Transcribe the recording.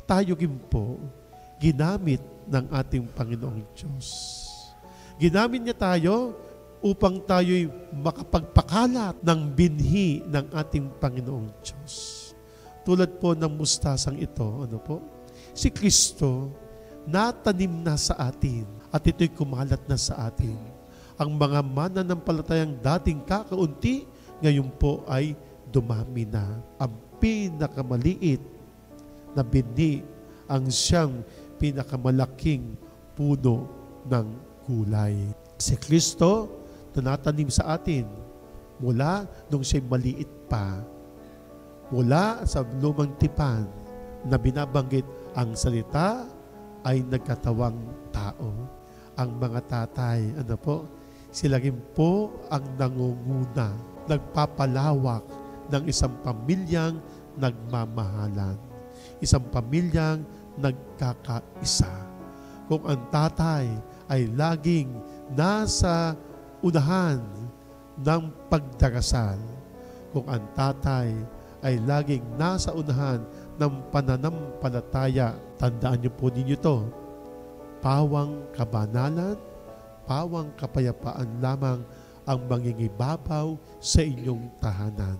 tayo po ginamit ng ating Panginoong Diyos. Ginamit niya tayo upang tayo'y makapagpakalat ng binhi ng ating Panginoong Diyos. Tulad po ng mustasang ito, si Kristo natanim na sa atin at ito'y kumalat na sa atin. Ang mga mananampalatayang dating kakaunti, ngayon po ay dumami na. Ang pinakamaliit na binhi ang siyang pinakamalaking puno ng gulay. Si Kristo, tunatanim sa atin mula nung siya'y maliit pa. Mula sa lumang tipan na binabanggit ang salita ay nagkatawang tao. Ang mga tatay, sila rin po ang nangunguna, nagpapalawak ng isang pamilyang nagmamahalan. Isang pamilyang nagkakaisa. Kung ang tatay ay laging nasa unahan ng pagdarasal, kung ang tatay ay laging nasa unahan ng pananampalataya, tandaan niyo po ninyo ito, pawang kabanalan, pawang kapayapaan lamang ang mangingibabaw sa inyong tahanan.